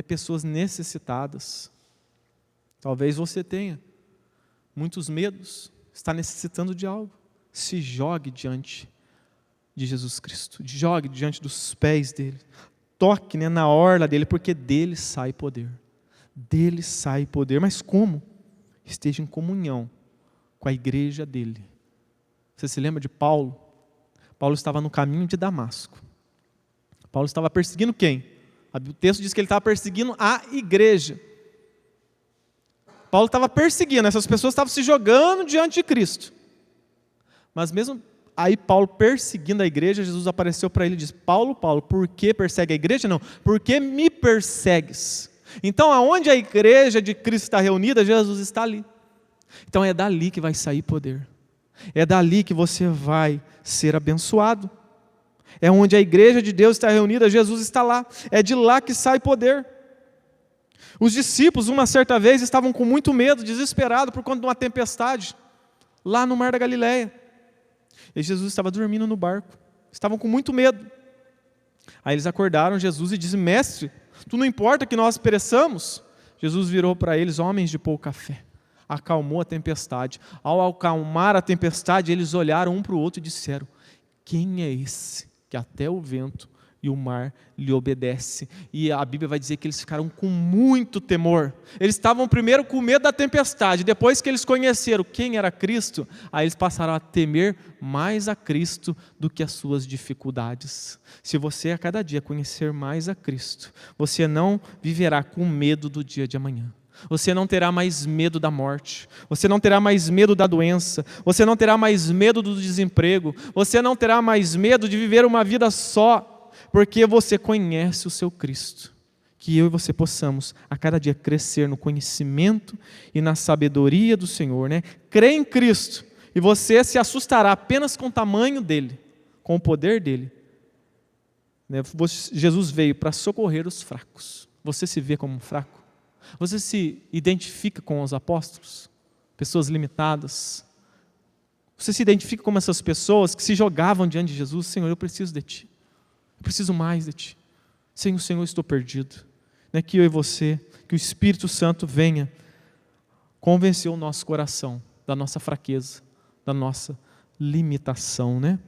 pessoas necessitadas. Talvez você tenha muitos medos, está necessitando de algo. Se jogue diante de Jesus Cristo, jogue diante dos pés dele, toque na orla dele, porque dele sai poder. Dele sai poder, mas como? Esteja em comunhão com a igreja dele. Você se lembra de Paulo? Paulo estava no caminho de Damasco. Paulo estava perseguindo quem? O texto diz que ele estava perseguindo a igreja. Paulo estava perseguindo, essas pessoas estavam se jogando diante de Cristo. Mas mesmo aí Paulo perseguindo a igreja, Jesus apareceu para ele e disse: Paulo, por que persegue a igreja? Não, por que me persegues? Então, aonde a igreja de Cristo está reunida, Jesus está ali. Então é dali que vai sair poder. É dali que você vai ser abençoado. É onde a igreja de Deus está reunida, Jesus está lá. É de lá que sai poder. Os discípulos, uma certa vez, estavam com muito medo, desesperados por conta de uma tempestade, lá no mar da Galileia. E Jesus estava dormindo no barco. Estavam com muito medo. Aí eles acordaram Jesus e disseram: mestre, tu não importa que nós pereçamos? Jesus virou para eles: homens de pouca fé. Acalmou a tempestade. Ao acalmar a tempestade, eles olharam um para o outro e disseram: quem é esse que até o vento e o mar lhe obedece? E a Bíblia vai dizer que eles ficaram com muito temor. Eles estavam primeiro com medo da tempestade, depois que eles conheceram quem era Cristo, aí eles passaram a temer mais a Cristo do que as suas dificuldades. Se você a cada dia conhecer mais a Cristo, você não viverá com medo do dia de amanhã. Você não terá mais medo da morte, você não terá mais medo da doença, você não terá mais medo do desemprego, você não terá mais medo de viver uma vida só, porque você conhece o seu Cristo. Que eu e você possamos a cada dia crescer no conhecimento e na sabedoria do Senhor, né? Crê em Cristo e você se assustará apenas com o tamanho dele, com o poder dele. Jesus veio para socorrer os fracos. Você se vê como um fraco? Você se identifica com os apóstolos? Pessoas limitadas? Você se identifica como essas pessoas que se jogavam diante de Jesus? Senhor, eu preciso de Ti. Eu preciso mais de Ti. Senhor, eu estou perdido. Que eu e você, que o Espírito Santo venha convencer o nosso coração da nossa fraqueza, da nossa limitação, né?